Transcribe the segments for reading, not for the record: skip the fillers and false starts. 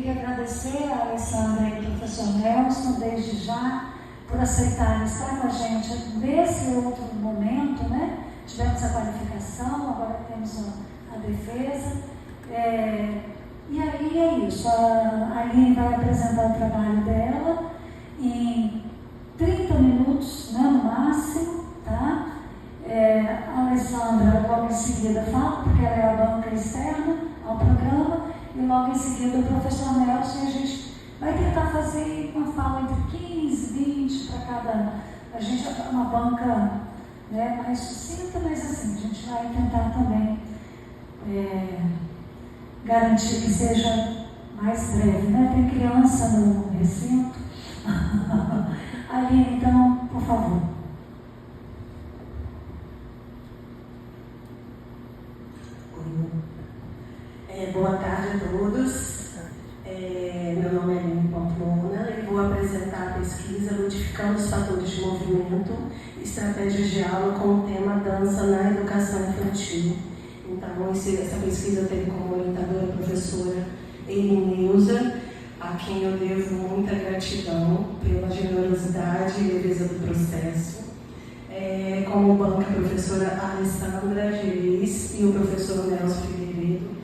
queria agradecer a Alessandra e ao professor Nelson, desde já, por aceitarem estar com a gente nesse outro momento, né? Tivemos a qualificação, agora temos a defesa. E aí é isso, a Aline vai apresentar o trabalho dela em 30 minutos, né, no máximo, tá? A Alessandra logo em seguida fala, porque ela é a banca externa ao programa, e logo em seguida o professor Nelson, e a gente vai tentar fazer uma fala entre 15, 20 para cada. A gente é uma banca, né, mais sucinta, mas assim, a gente vai tentar também garantir que seja mais breve, né? Tem criança no recinto. Aline, então, por favor. Boa tarde a todos. Meu nome é Aline Pamplona e vou apresentar a pesquisa Modificando os Fatores de Movimento, Estratégias de Aula com o tema Dança na Educação Infantil. Então, essa pesquisa teve como orientadora a professora Elineuza, a quem eu devo muita gratidão pela generosidade e leveza do processo. Como banca, a professora Alessandra Geris e o professor Nelson Figueiredo,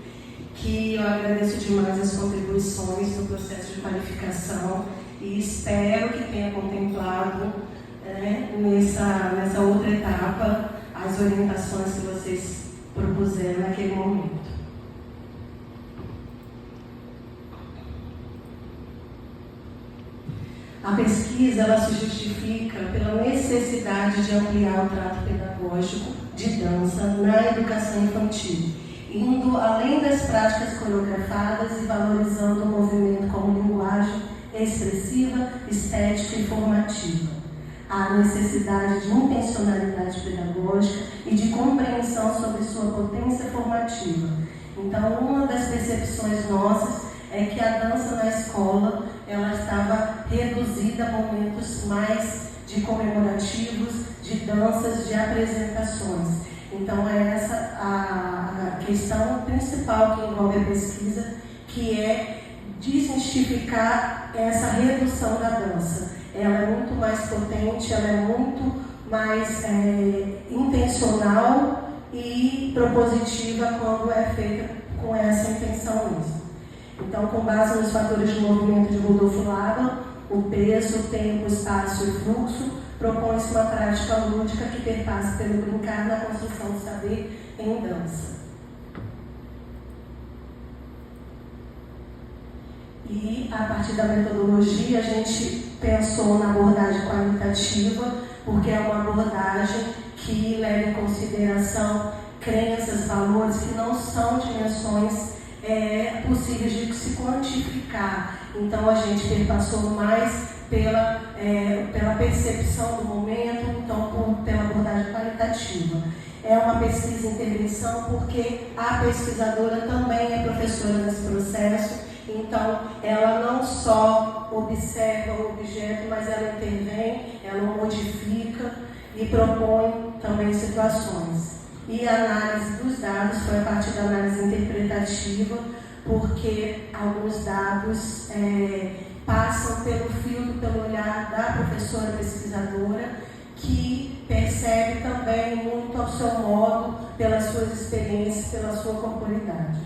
que eu agradeço demais as contribuições no processo de qualificação e espero que tenha contemplado nessa outra etapa as orientações que vocês propuseram naquele momento. A pesquisa ela se justifica pela necessidade de ampliar o trato pedagógico de dança na educação infantil, indo além das práticas coreografadas e valorizando o movimento como linguagem expressiva, estética e formativa. Há necessidade de intencionalidade pedagógica e de compreensão sobre sua potência formativa. Então, uma das percepções nossas é que a dança na escola ela estava reduzida a momentos mais de comemorativos, de danças, de apresentações. Então, é essa a questão principal que envolve a pesquisa, que é desmistificar essa redução da dança. Ela é muito mais potente, ela é muito mais intencional e propositiva quando é feita com essa intenção mesmo. Então, com base nos fatores de movimento de Rudolf Laban, o peso, o tempo, o espaço e o fluxo, propõe-se uma prática lúdica que perpassa pelo brincar na construção do saber em dança. E, a partir da metodologia, a gente pensou na abordagem qualitativa, porque é uma abordagem que leva em consideração crenças, valores que não são dimensões possíveis de se quantificar. Então, a gente perpassou mais pela percepção do momento, então pela abordagem qualitativa. É uma pesquisa intervenção porque a pesquisadora também é professora nesse processo, então ela não só observa o objeto, mas ela intervém, ela modifica e propõe também situações. E a análise dos dados foi a partir da análise interpretativa, porque alguns dados passam pelo filtro, pelo olhar da professora pesquisadora, que percebe também muito ao seu modo, pelas suas experiências, pela sua corporidade.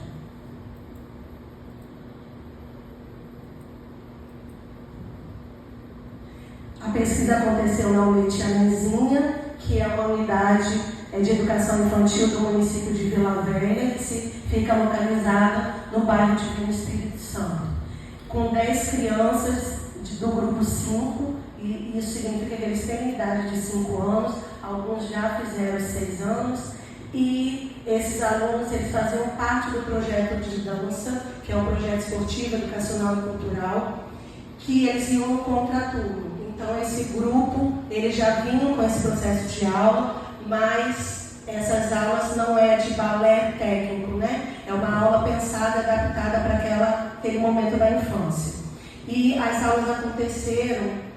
A pesquisa aconteceu na UET Anezinha, que é uma unidade de educação infantil do município de Vila Velha, que fica localizada no bairro de Divino Espírito Santo, com 10 crianças do grupo 5, e isso significa que eles têm idade de 5 anos, alguns já fizeram 6 anos, e esses alunos eles faziam parte do projeto de dança, que é um projeto esportivo, educacional e cultural, que eles iam no contraturno. Então, esse grupo, eles já vinham com esse processo de aula, mas essas aulas não é de balé técnico, né? É uma aula pensada, adaptada para aquele momento da infância. E as aulas aconteceram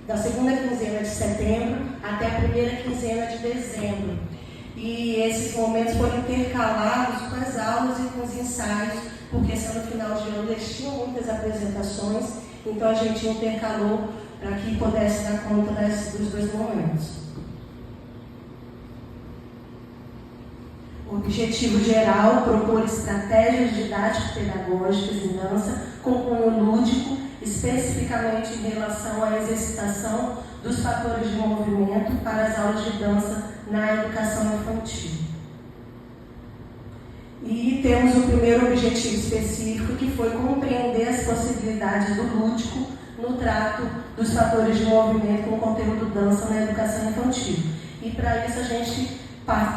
da segunda quinzena de setembro até a primeira quinzena de dezembro. E esses momentos foram intercalados com as aulas e com os ensaios porque sendo final de ano eles tinham muitas apresentações, então a gente intercalou para que pudesse dar conta dos dois momentos. O objetivo geral, propor estratégias didático-pedagógicas em dança com cunho lúdico, especificamente em relação à exercitação dos fatores de movimento para as aulas de dança na educação infantil. E temos o primeiro objetivo específico, que foi compreender as possibilidades do lúdico no trato dos fatores de movimento com conteúdo dança na educação infantil. E para isso a gente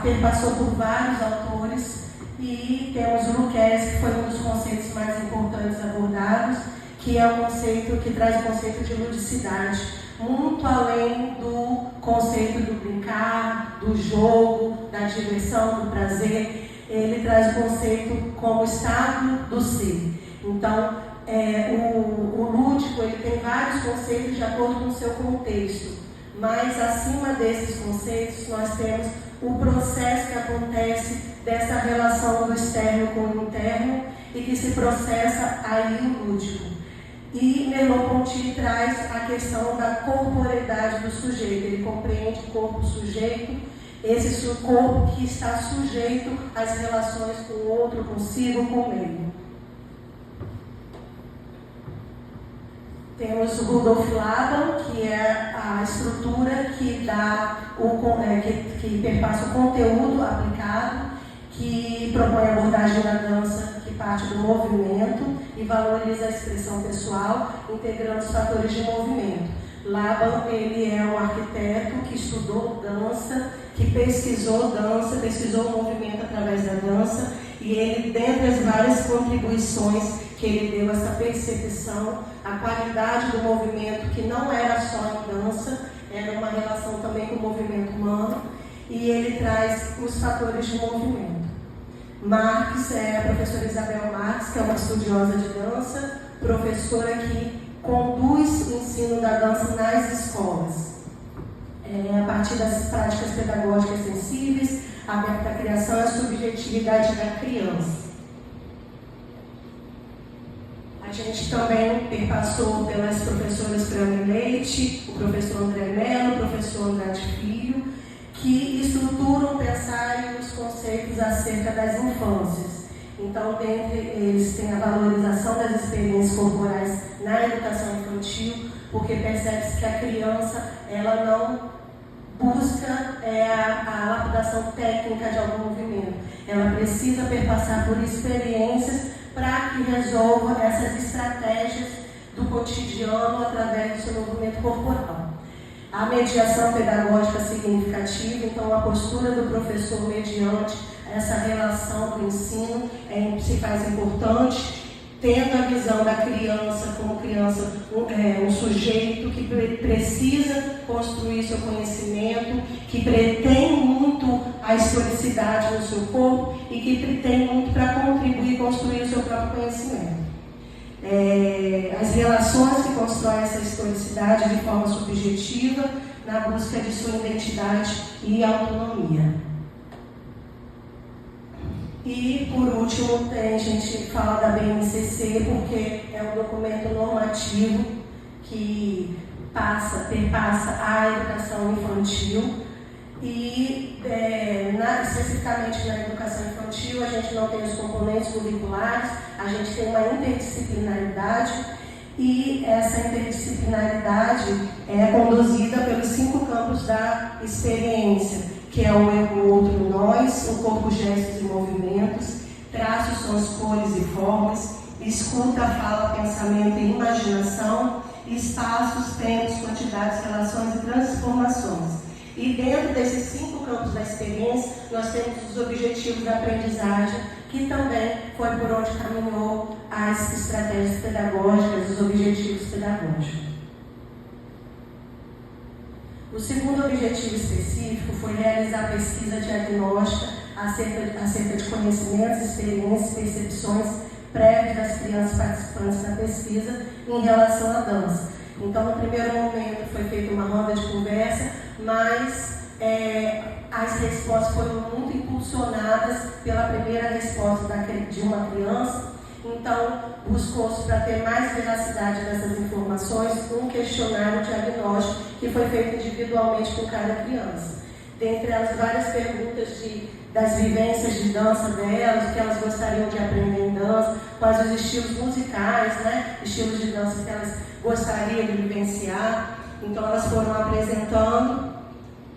perpassou por vários autores e temos o Luquezzi, que foi um dos conceitos mais importantes abordados, que é o conceito que traz o conceito de ludicidade, muito além do conceito do brincar, do jogo, da diversão, do prazer. Ele traz o conceito como estado do ser. Então, o lúdico ele tem vários conceitos de acordo com o seu contexto, mas acima desses conceitos nós temos o processo que acontece dessa relação do externo com o interno e que se processa aí o lúdico. E Merleau-Ponty traz a questão da corporeidade do sujeito. Ele compreende o corpo sujeito, esse corpo que está sujeito às relações com o outro, consigo, com o meio. Temos o Rudolf Laban, que é a estrutura que dá que perpassa o conteúdo aplicado, que propõe a abordagem da dança que parte do movimento e valoriza a expressão pessoal, integrando os fatores de movimento. Laban, ele é um arquiteto que estudou dança, que pesquisou dança, pesquisou o movimento através da dança, e ele, dentre as várias contribuições que ele deu, essa percepção, a qualidade do movimento, que não era só em dança, era uma relação também com o movimento humano, e ele traz os fatores de movimento. Marx é a professora Isabel Marx, que é uma estudiosa de dança, professora que conduz o ensino da dança nas escolas, a partir das práticas pedagógicas sensíveis, aberta à criação e à subjetividade da criança. A gente também perpassou pelas professoras Prame Leite, o professor André Mello, o professor Andrade Filho, que estruturam, pensaram os conceitos acerca das infâncias. Então, dentre eles tem a valorização das experiências corporais na educação infantil, porque percebe-se que a criança ela não busca a lapidação técnica de algum movimento. Ela precisa perpassar por experiências para que resolva essas estratégias do cotidiano através do seu movimento corporal. A mediação pedagógica significativa, então a postura do professor mediante essa relação do ensino se faz importante, tendo a visão da criança como criança, um sujeito que precisa construir seu conhecimento, que pretende muito a historicidade no seu corpo e que tem muito para contribuir e construir o seu próprio conhecimento. As relações que constroem essa historicidade de forma subjetiva na busca de sua identidade e autonomia. E, por último, a gente fala da BNCC, porque é um documento normativo que perpassa a educação infantil e, especificamente na educação infantil, a gente não tem os componentes curriculares, a gente tem uma interdisciplinaridade e essa interdisciplinaridade é conduzida pelos 5 campos da experiência, que é o eu, o outro, o nós, o corpo, gestos e movimentos, traços, sons, cores e formas, escuta, fala, pensamento e imaginação, espaços, tempos, quantidades, relações e transformações. E dentro desses 5 campos da experiência, nós temos os objetivos da aprendizagem, que também foi por onde caminhou as estratégias pedagógicas, os objetivos pedagógicos. O segundo objetivo específico foi realizar pesquisa diagnóstica acerca de conhecimentos, experiências e percepções prévias das crianças participantes da pesquisa em relação à dança. Então, no primeiro momento, foi feita uma roda de conversa, mas as respostas foram muito impulsionadas pela primeira resposta de uma criança. Então, buscou-se, para ter mais veracidade dessas informações, um questionário diagnóstico que foi feito individualmente com cada criança. Dentre as várias perguntas das vivências de dança delas, o que elas gostariam de aprender em dança, quais os estilos musicais, né? Estilos de dança que elas gostariam de vivenciar. Então, elas foram apresentando,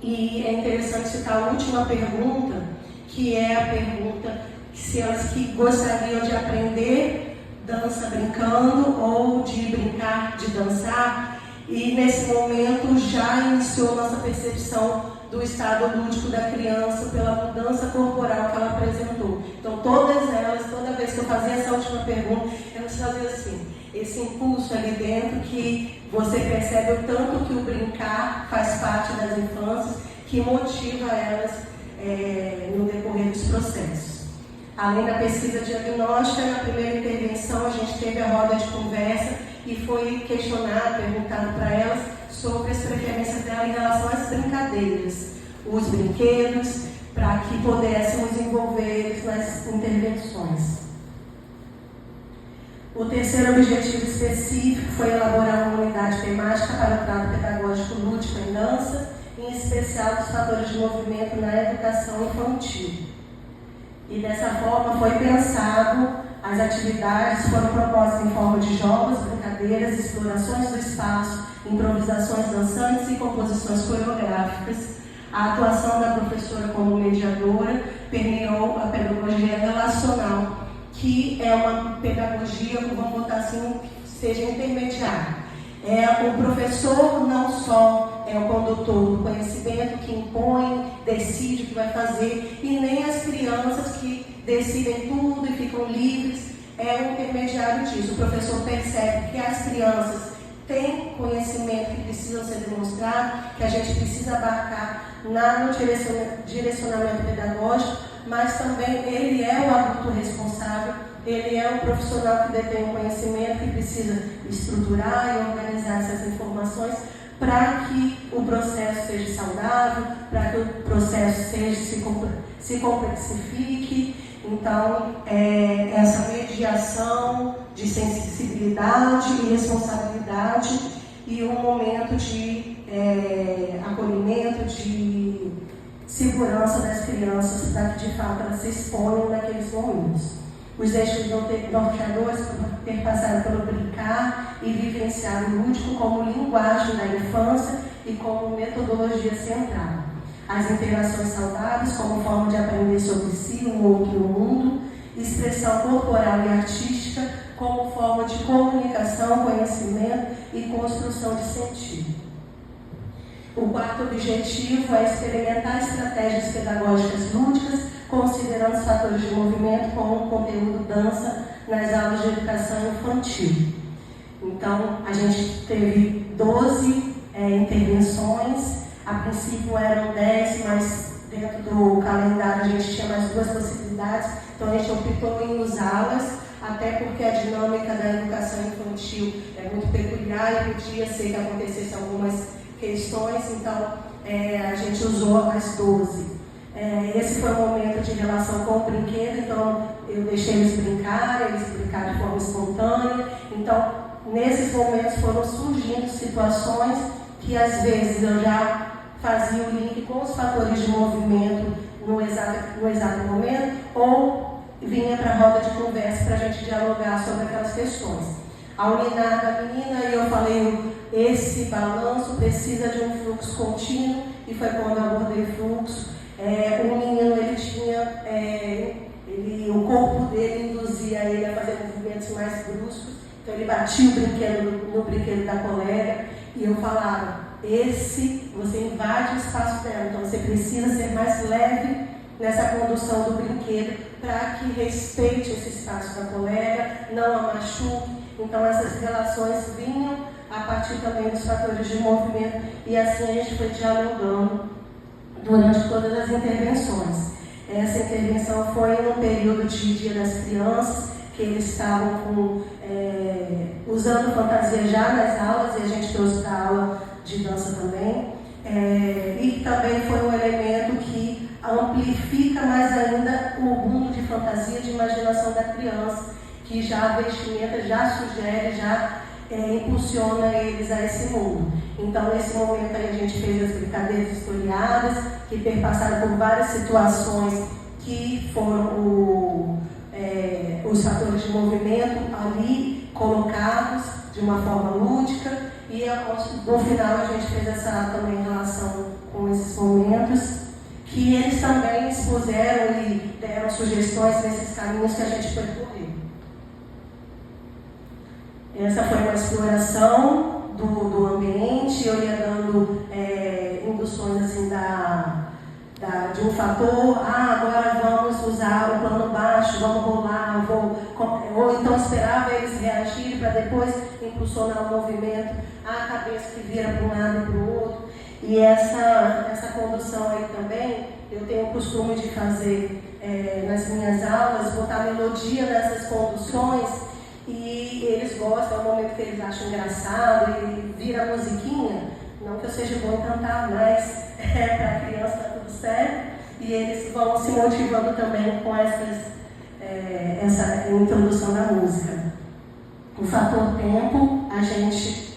e é interessante citar a última pergunta, que é a pergunta se elas que gostariam de aprender dança brincando ou de brincar de dançar. E nesse momento já iniciou nossa percepção do estado lúdico da criança pela mudança corporal que ela apresentou. Então, todas elas, toda vez que eu fazia essa última pergunta, elas faziam assim, esse impulso ali dentro que você percebe o tanto que o brincar faz parte das infâncias, que motiva elas no decorrer dos processos. Além da pesquisa diagnóstica, na primeira intervenção a gente teve a roda de conversa e foi questionado, perguntado para elas sobre as preferências dela em relação às brincadeiras, os brinquedos, para que pudéssemos envolver eles nas intervenções. O terceiro objetivo específico foi elaborar uma unidade temática para o trato pedagógico lúdico em dança, em especial dos fatores de movimento na educação infantil. E dessa forma foi pensado, as atividades foram propostas em forma de jogos, brincadeiras, explorações do espaço, improvisações dançantes e composições coreográficas. A atuação da professora como mediadora permeou a pedagogia relacional, que é uma pedagogia, vamos botar assim, que seja intermediária. O professor não só é o condutor do conhecimento que impõe, decide o que vai fazer, e nem as crianças que decidem tudo e ficam livres, é um intermediário disso. O professor percebe que as crianças têm conhecimento que precisam ser demonstrado, que a gente precisa abarcar no direcionamento pedagógico, mas também ele é o adulto responsável, ele é o profissional que detém o conhecimento, que precisa estruturar e organizar essas informações para que o processo seja saudável, para que o processo se complexifique. Então, essa mediação de sensibilidade e responsabilidade e um momento de acolhimento, de segurança das crianças, para que de fato elas se exponham naqueles momentos. Os eixos norteadores ter passado pelo brincar e vivenciar o lúdico como linguagem da infância e como metodologia central. As interações saudáveis como forma de aprender sobre si, um outro e o mundo, expressão corporal e artística como forma de comunicação, conhecimento e construção de sentido. O quarto objetivo é experimentar estratégias pedagógicas lúdicas, considerando os fatores de movimento como um conteúdo dança nas aulas de educação infantil. Então, a gente teve 12 intervenções, a princípio eram 10, mas dentro do calendário a gente tinha mais 2 possibilidades, então a gente optou em usá-las, até porque a dinâmica da educação infantil é muito peculiar e podia ser que acontecesse algumas questões, então a gente usou as 12. Esse foi o momento de relação com o brinquedo, então eu deixei eles brincarem de forma espontânea. Então, nesses momentos foram surgindo situações que às vezes eu já fazia o link com os fatores de movimento no exato momento, ou vinha para a roda de conversa para a gente dialogar sobre aquelas questões. A unidade da menina, e eu falei, esse balanço precisa de um fluxo contínuo, e foi quando eu abordei fluxo. O menino, ele tinha, o corpo dele induzia ele a fazer movimentos mais bruscos, então ele batia o brinquedo no brinquedo da colega, e eu falava, você invade o espaço dela, então você precisa ser mais leve nessa condução do brinquedo, para que respeite esse espaço da colega, não a machuque. Então essas relações vinham a partir também dos fatores de movimento, e assim a gente foi dialogando durante todas as intervenções. Essa intervenção foi no período de Dia das Crianças, que eles estavam usando fantasia já nas aulas, e a gente trouxe para a aula de dança também. E também foi um elemento que amplifica mais ainda o mundo de fantasia, de imaginação da criança, que já a vestimenta já sugere, já impulsiona eles a esse mundo. Então, nesse momento aí, a gente fez as brincadeiras historiadas, que perpassaram por várias situações que foram os fatores de movimento ali colocados de uma forma lúdica, e no final a gente fez essa também relação com esses momentos, que eles também expuseram e deram sugestões nesses caminhos que a gente percorreu. Essa foi uma exploração do ambiente, eu ia dando induções assim de um fator, agora vamos usar o plano baixo, vamos rolar, ou então esperava eles reagirem para depois impulsionar o movimento, a cabeça que vira para um lado e para o outro. E essa condução aí também, eu tenho o costume de fazer nas minhas aulas, botar melodia nessas conduções, e eles gostam, é um momento que eles acham engraçado, e vira a musiquinha, não que eu seja bom em cantar, mas para a criança está tudo certo, e eles vão se motivando também com essa introdução da música. O fator tempo, a gente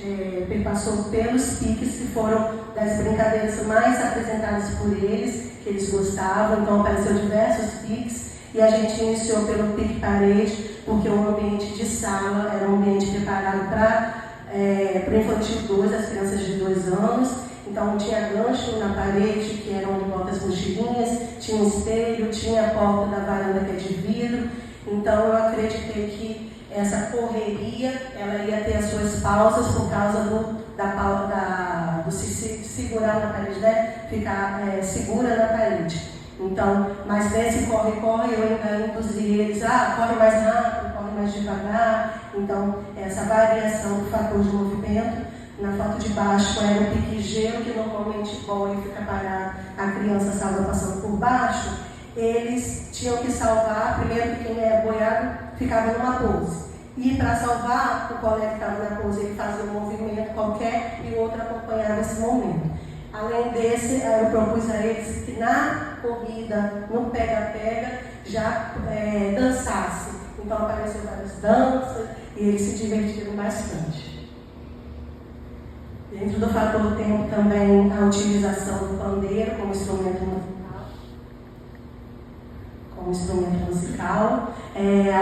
passou pelos piques que foram das brincadeiras mais apresentadas por eles, que eles gostavam, então apareceu diversos piques, e a gente iniciou pelo pique parede, porque o ambiente de sala era um ambiente preparado para o infantil 2, as crianças de 2 anos, então tinha gancho na parede, que era onde bota as mochilinhas, tinha um espelho, tinha a porta da varanda que é de vidro, então eu acreditei que essa correria, ela ia ter as suas pausas por causa do se segurar na parede, né? Ficar segura na parede. Então, mas nesse corre-corre, eu ainda induzi eles, corre mais rápido, corre mais devagar. Então, essa variação do fator de movimento. Na foto de baixo era o pique-gelo, que normalmente boia e fica parado, a criança salva passando por baixo. Eles tinham que salvar, primeiro que quem é boiado ficava numa pose. E para salvar, o colega que estava na pose, ele fazia um movimento qualquer e o outro acompanhava esse momento. Além desse, eu propus a eles que na corrida, no pega-pega, já dançasse. Então apareceram várias danças e eles se divertiram bastante. Dentro do fator tempo também a utilização do pandeiro como instrumento musical,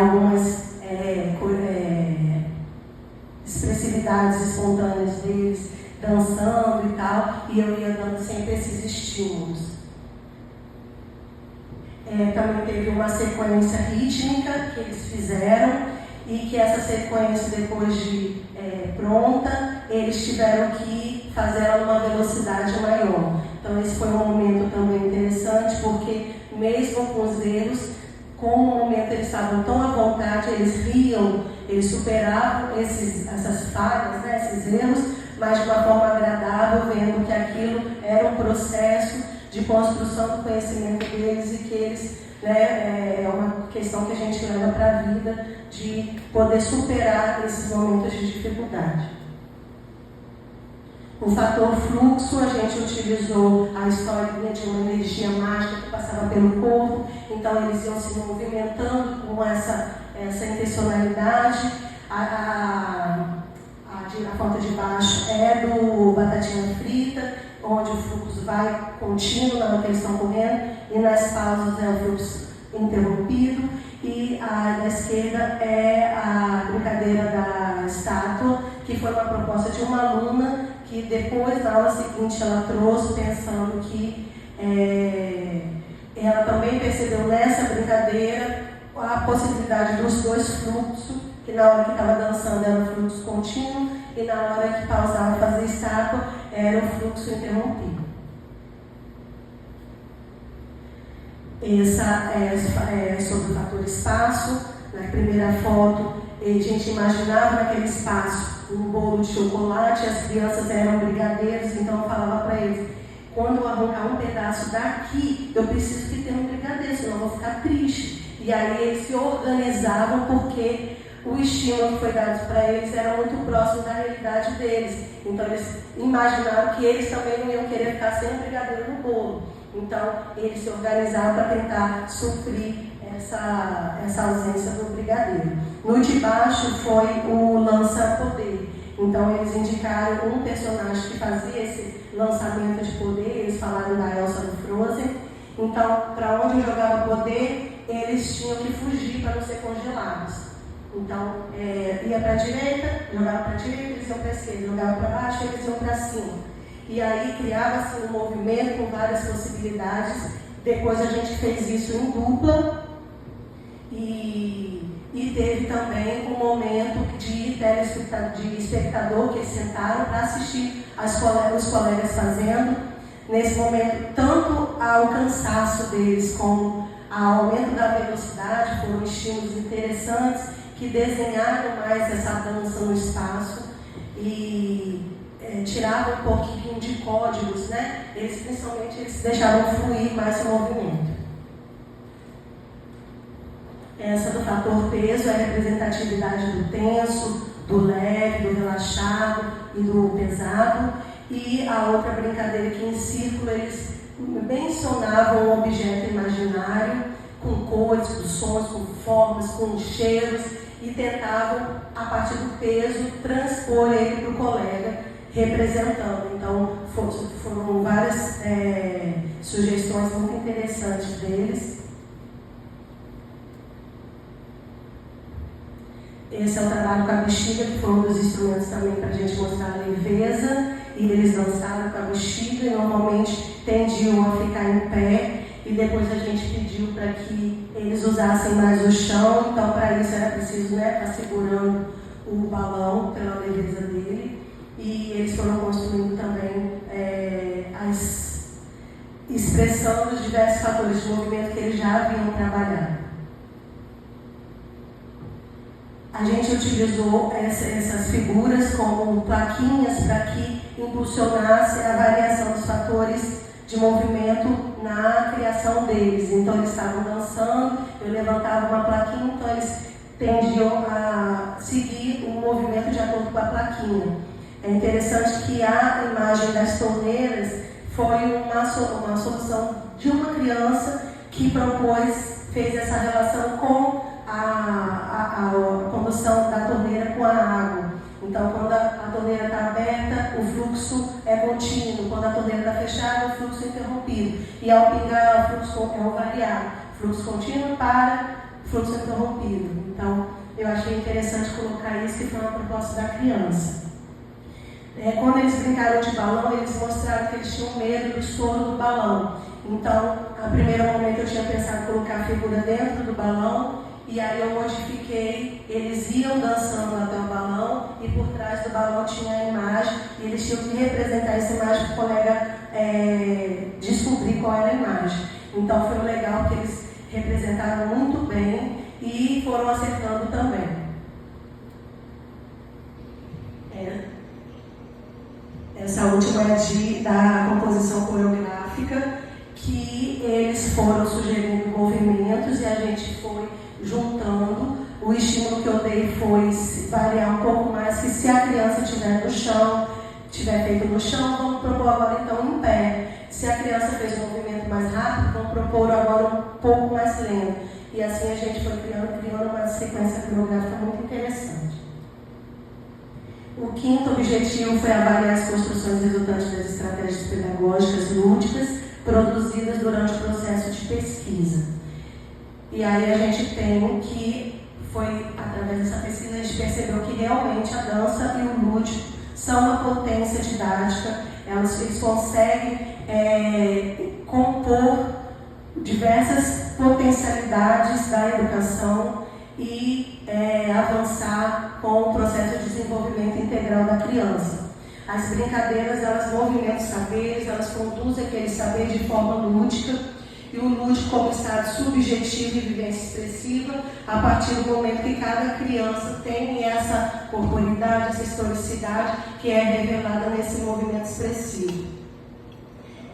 algumas expressividades espontâneas deles, dançando e tal, e eu ia dando sempre esses estímulos. Também teve uma sequência rítmica que eles fizeram, e que essa sequência, depois de pronta, eles tiveram que fazer ela numa velocidade maior. Então esse foi um momento também interessante, porque mesmo com os erros, como no momento eles estavam tão à vontade, eles riam, eles superavam essas falhas, né, esses erros, mas de uma forma agradável, vendo que aquilo era um processo de construção do conhecimento deles, e que eles, é uma questão que a gente leva para a vida, de poder superar esses momentos de dificuldade. O fator fluxo, a gente utilizou a historinha de uma energia mágica que passava pelo corpo, então eles iam se movimentando com essa intencionalidade. A foto de baixo é do Batatinha Frita, onde o fluxo vai contínuo na que eles estão correndo, e nas pausas é o fluxo interrompido, e a da esquerda é a brincadeira da estátua, que foi uma proposta de uma aluna, que depois, na aula seguinte, ela trouxe, pensando que ela também percebeu nessa brincadeira a possibilidade dos dois fluxos, que na hora que estava dançando era o fluxo contínuo, e na hora que pausava e fazia estátua, era o fluxo interrompido. Essa é sobre o fator espaço. Na primeira foto, a gente imaginava naquele espaço um bolo de chocolate, as crianças eram brigadeiros, então eu falava para eles, quando eu arrancar um pedaço daqui, eu preciso que tenha um brigadeiro, senão eu vou ficar triste. E aí eles se organizavam, porque o estímulo que foi dado para eles era muito próximo da realidade deles. Então eles imaginaram que eles também não iam querer ficar sem um brigadeiro no bolo. Então eles se organizaram para tentar suprir essa ausência do brigadeiro. No de baixo foi o lança-poder. Então eles indicaram um personagem que fazia esse lançamento de poder, eles falaram da Elsa do Frozen. Então, para onde eu jogava poder, eles tinham que fugir para não ser congelados. Então, ia para a direita, jogava para a direita, eles iam para a esquerda, jogava para baixo, eles iam para cima. E aí criava-se um movimento com várias possibilidades. Depois a gente fez isso em dupla e teve também um momento de espectador que eles sentaram para assistir os colegas fazendo. Nesse momento, tanto ao cansaço deles como ao aumento da velocidade, foram estímulos interessantes que desenharam mais essa dança no espaço e tiravam um pouquinho de códigos, né? Principalmente eles deixavam fluir mais o movimento. Essa do fator peso é a representatividade do tenso, do leve, do relaxado e do pesado. E a outra brincadeira aqui em círculo, eles mencionavam um objeto imaginário com cores, com sons, com formas, com cheiros e tentavam, a partir do peso, transpor ele para o colega, representando. Então, foram várias sugestões muito interessantes deles. Esse é o trabalho com a bexiga, que foi um dos instrumentos também para a gente mostrar a leveza. E eles dançaram com a bexiga e normalmente tendiam a ficar em pé. E depois a gente pediu para que eles usassem mais o chão. Então, para isso era preciso estar segurando o balão pela leveza dele. E eles foram construindo também expressando os diversos fatores de movimento que eles já haviam trabalhado. A gente utilizou essas figuras como plaquinhas para que impulsionasse a variação dos fatores de movimento na criação deles. Então, eles estavam dançando, eu levantava uma plaquinha, então eles tendiam a seguir o movimento de acordo com a plaquinha. É interessante que a imagem das torneiras foi uma solução de uma criança que fez essa relação com a condução da torneira com a água. Então, quando a torneira está aberta, o fluxo é contínuo. Quando a torneira está fechada, o fluxo é interrompido. E ao pingar, o fluxo é variável. Fluxo contínuo para fluxo interrompido. Então, eu achei interessante colocar isso, que foi uma proposta da criança. Quando eles brincaram de balão, eles mostraram que eles tinham medo do estouro do balão. Então, no primeiro momento, eu tinha pensado em colocar a figura dentro do balão. E aí eu modifiquei, eles iam dançando até o balão e por trás do balão tinha a imagem e eles tinham que representar essa imagem para o colega descobrir qual era a imagem. Então foi legal que eles representaram muito bem e foram acertando também. Essa última é da composição coreográfica, que eles foram sugerindo movimentos e a gente foi juntando. O estímulo que eu dei foi variar um pouco mais, que se a criança estiver no chão, tiver feito no chão, vamos propor agora então em pé. Se a criança fez um movimento mais rápido, vamos propor agora um pouco mais lento. E assim a gente foi criando uma sequência coreográfica muito interessante. O quinto objetivo foi avaliar as construções resultantes das estratégias pedagógicas lúdicas produzidas durante o processo de pesquisa. E aí a gente tem que, através dessa pesquisa, a gente percebeu que realmente a dança e o lúdico são uma potência didática, eles conseguem compor diversas potencialidades da educação e avançar com o processo de desenvolvimento integral da criança. As brincadeiras, elas movimentam saberes, elas conduzem aquele saber de forma lúdica, e o lúdico como estado subjetivo e vivência expressiva, a partir do momento que cada criança tem essa corporidade, essa historicidade que é revelada nesse movimento expressivo.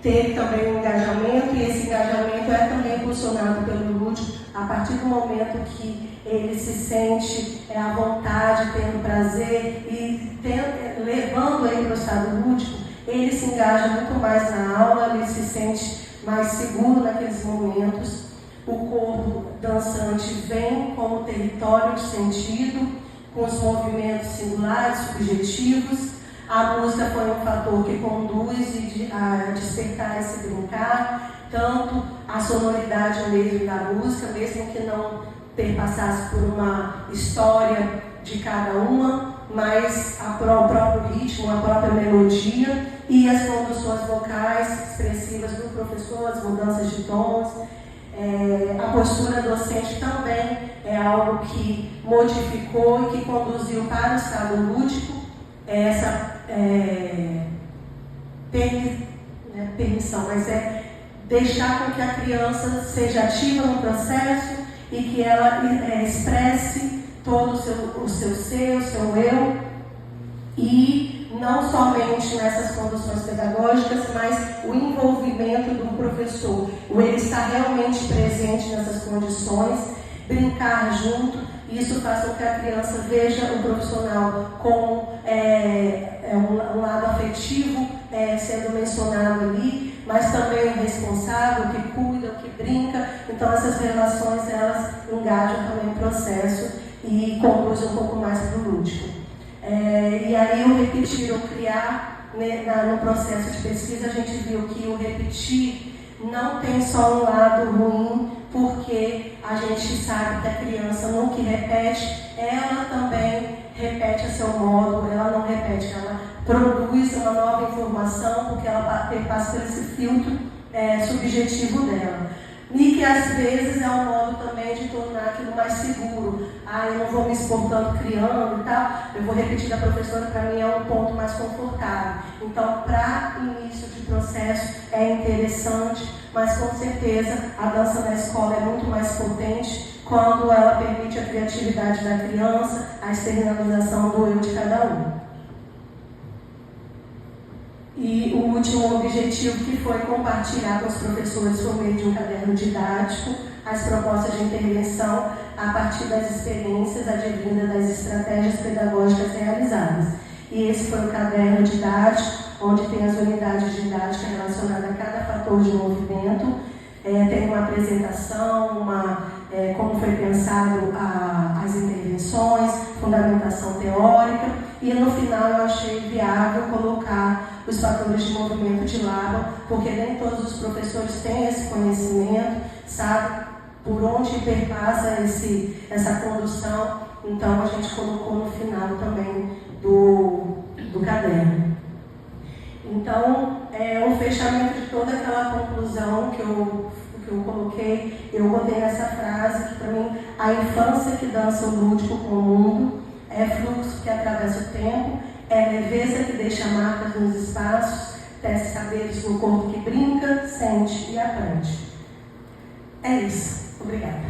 Teve também um engajamento, e esse engajamento é também impulsionado pelo lúdico a partir do momento que ele se sente à vontade, tendo prazer e levando ele para o estado lúdico, ele se engaja muito mais na aula, ele se sente mais seguro naqueles momentos. O corpo dançante vem como território de sentido, com os movimentos singulares, subjetivos. A música foi um fator que conduz a despertar esse brincar, tanto a sonoridade mesmo da música, mesmo que não perpassasse por uma história de cada uma, mas o próprio ritmo, a própria melodia e as conduções vocais expressivas do professor, as mudanças de tons. A postura docente também é algo que modificou e que conduziu para o estado lúdico essa permissão, mas deixar com que a criança seja ativa no processo e que ela expresse todo o seu ser, o seu eu, e não somente nessas conduções pedagógicas, mas o envolvimento do professor, ele estar realmente presente nessas condições, brincar junto. Isso faz com que a criança veja o profissional como um lado afetivo sendo mencionado ali, mas também o responsável, que cuida, que brinca. Então essas relações, elas engajam também o processo e conduzem um pouco mais para o lúdico. E aí o repetir ou criar, no processo de pesquisa, a gente viu que o repetir não tem só um lado ruim, porque a gente sabe que a criança, no que repete, ela também repete a seu modo, ela não repete, ela produz uma nova informação, porque ela passa por esse filtro subjetivo dela. E que às vezes é um modo também de tornar aquilo mais seguro. Eu não vou me expor tanto criando e tal, eu vou repetir da professora, para mim é um ponto mais confortável. Então, para início de processo é interessante, mas com certeza a dança na escola é muito mais potente quando ela permite a criatividade da criança, a externalização do eu de cada um. E o último objetivo, que foi compartilhar com os professores por meio de um caderno didático as propostas de intervenção a partir das experiências advindas das estratégias pedagógicas realizadas. E esse foi o caderno didático, onde tem as unidades didáticas relacionadas a cada fator de movimento. Tem uma apresentação, como foi pensado as intervenções, fundamentação teórica, e no final eu achei viável colocar os fatores de movimento de Laban, porque nem todos os professores têm esse conhecimento, sabe por onde perpassa essa condução. Então a gente colocou no final também do caderno. Então, o fechamento de toda aquela conclusão que eu coloquei, eu botei nessa frase, que para mim, a infância que dança o lúdico com o mundo, é fluxo que atravessa o tempo, é leveza que deixa marcas nos espaços, tece saberes no corpo que brinca, sente e aprende. É isso. Obrigada.